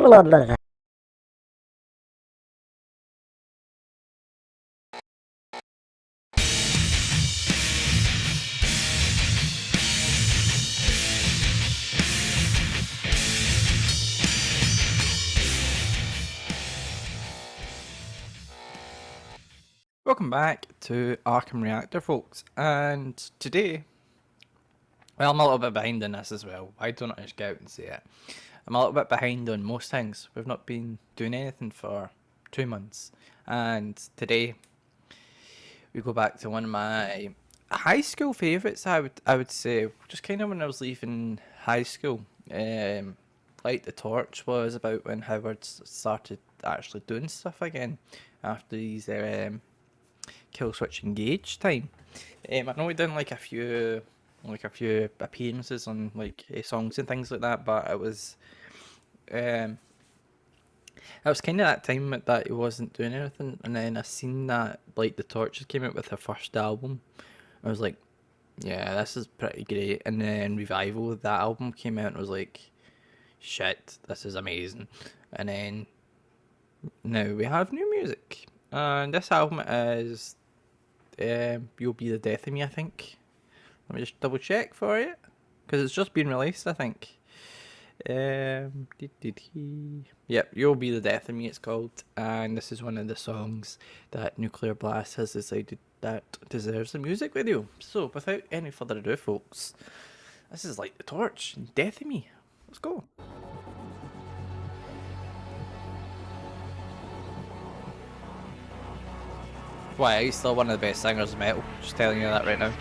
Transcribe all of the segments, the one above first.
Welcome back to Arkham Reactor, folks. And today, well, I'm a little bit behind on this as well. I don't just get out and say it. I'm a little bit behind on most things. We've not been doing anything for 2 months. And today, we go back to one of my high school favourites, I would say. Just kind of when I was leaving high school. Light the Torch was about when Howard started actually doing stuff again after these Kill Switch Engage time. I know he done like a few appearances on like songs and things like that, but um it was kind of that time that he wasn't doing anything, and then I seen that like the Torches came out with their first album. I was like, yeah, this is pretty great. And then Revival, that album came out, and I was like, shit, this is amazing. And then now we have new music, and this album is You'll Be the Death of Me, I think. Let me just double check for you, because it's just been released, I think. Yep, You'll Be the Death of Me, it's called, and this is one of the songs that Nuclear Blast has decided that deserves a music video. So, without any further ado, folks, this is Light the Torch, Death of Me. Let's go. Why, he's still one of the best singers of metal, just telling you that right now.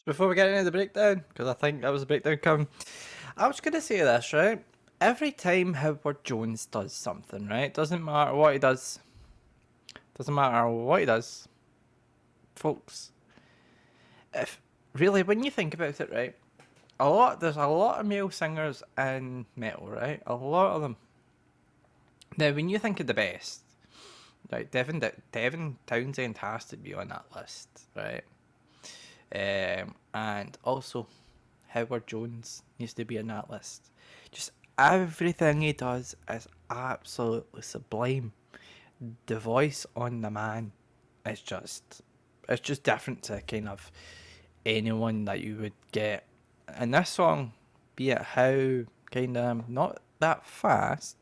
Before we get into the breakdown, because I think that was a breakdown coming, I was going to say this, right? Every time Howard Jones does something, right? Doesn't matter what he does. Doesn't matter what he does. Folks, if really, when you think about it, right? There's a lot of male singers in metal, right? A lot of them. Now, when you think of the best, right? Devin Townsend has to be on that list, right? And also Howard Jones needs to be on that list. Just everything he does is absolutely sublime. The voice on the man is just different to kind of anyone that you would get. And this song, be it how kind of not that fast,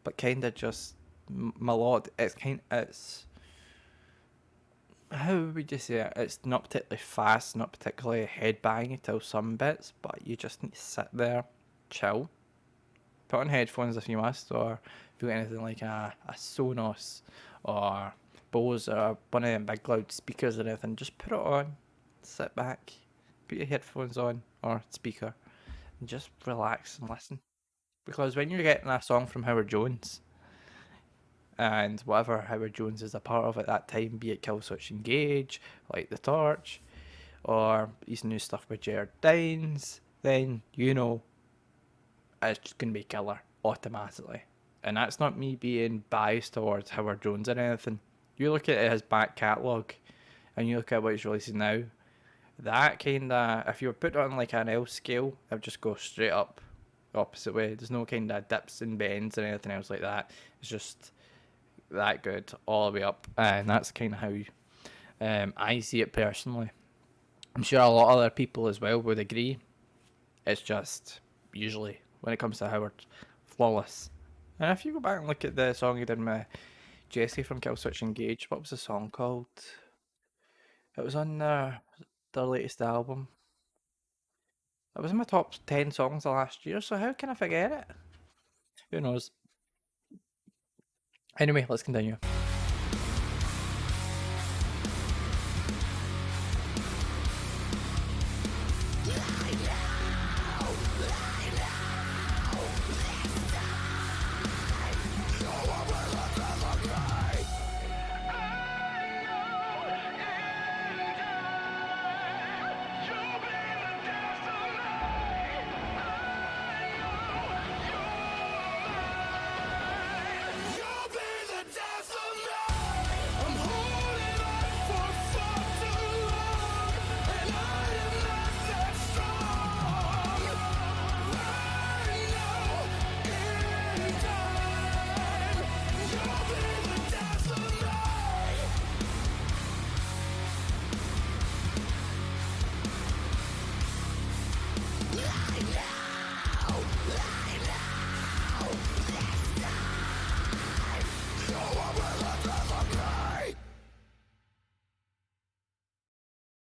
but kind of just melodic. It's how would you say it? It's not particularly fast, not particularly headbanging till some bits, but you just need to sit there, chill, put on headphones if you must, or if you got anything like a Sonos or Bose or one of them big loud speakers or anything, just put it on, sit back, put your headphones on or speaker, and just relax and listen. Because when you're getting a song from Howard Jones, and whatever Howard Jones is a part of at that time, be it Killswitch Engage, like The Torch, or his new stuff with Jared Dines, then you know it's just going to be killer automatically. And that's not me being biased towards Howard Jones or anything. You look at his back catalogue and you look at what he's releasing now, that kind of, if you were put on like an L scale, it would just go straight up the opposite way. There's no kind of dips and bends or anything else like that. It's just that good all the way up. And that's kind of how I see it personally. I'm sure a lot of other people as well would agree. It's just usually when it comes to Howard, flawless. And if you go back and look at the song he did with Jesse from Killswitch Engage, what was the song called? It was on their latest album. It was in my top 10 songs of last year, so how can I forget it? Who knows? Anyway, let's continue.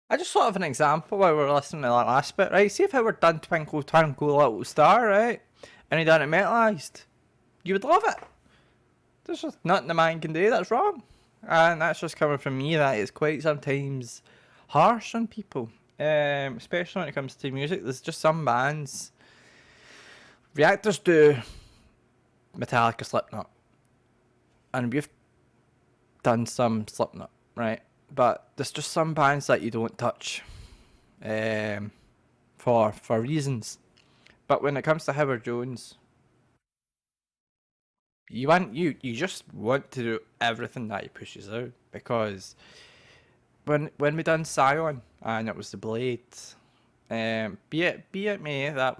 I just thought of an example while we were listening to that last bit, right? See if it were done Twinkle Twinkle Little Star, right? And he done it metalised. You would love it. There's just nothing the man can do that's wrong. And that's just coming from me, that is quite sometimes harsh on people. Especially when it comes to music. There's just some bands. Reactors do Metallica Slipknot. And we've done some Slipknot, right? But there's just some bands that you don't touch. For reasons. But when it comes to Howard Jones, you just want to do everything that he pushes out, because when we done Scion and it was the Blade, be it me that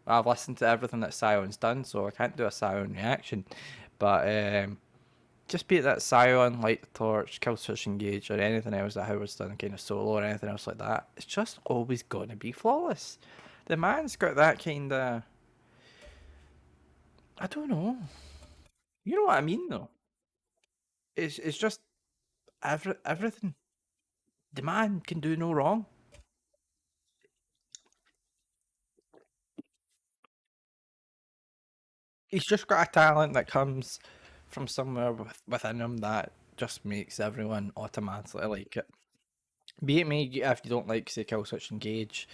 I've listened to everything that Scion's done, so I can't do a Scion reaction, but just be it that Scion, Light the Torch, Killswitch Engage, or anything else that Howard's done, kind of solo or anything else like that, it's just always gonna be flawless. The man's got that kind of, I don't know. You know what I mean, though. It's just everything. The man can do no wrong. He's just got a talent that comes from somewhere within him that just makes everyone automatically like it. Be it me, if you don't like, say, Killswitch Engage,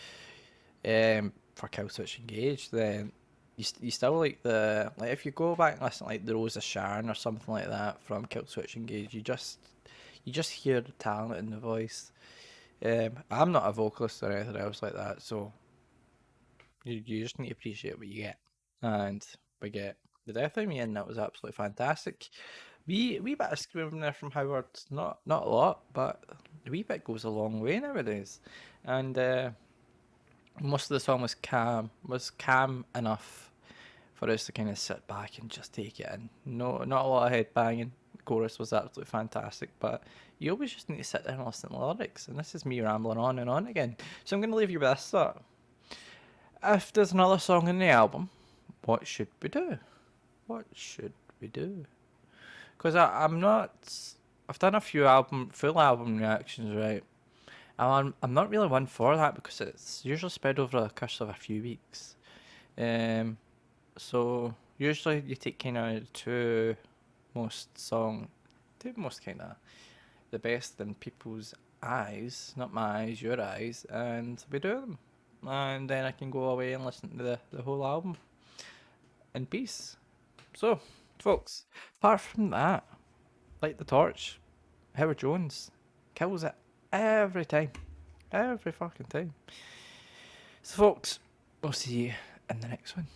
for Killswitch Engage, then you still like like if you go back and listen to like the Rose of Sharon or something like that from Killswitch Engage, you just hear the talent in the voice. I'm not a vocalist or anything else like that, so you just need to appreciate what you get. And we get the Death of Me, and that was absolutely fantastic. Wee bit of screaming there from Howard, not a lot, but a wee bit goes a long way nowadays. And most of the song was calm enough for us to kind of sit back and just take it in. No, not a lot of head banging. The chorus was absolutely fantastic, but you always just need to sit there and listen to the lyrics. And this is me rambling on and on again. So I'm going to leave you with this thought. If there's another song in the album, what should we do? What should we do? Because I'm not I've done a few full album reactions, right? I'm not really one for that because it's usually spread over a course of a few weeks. Um, so usually you take kind of most song, two most kind of the best in people's eyes, not my eyes, your eyes, and we do them. And then I can go away and listen to the whole album in peace. So, folks, apart from that, Light the Torch, Howard Jones kills it every time. Every fucking time. So, folks, we'll see you in the next one.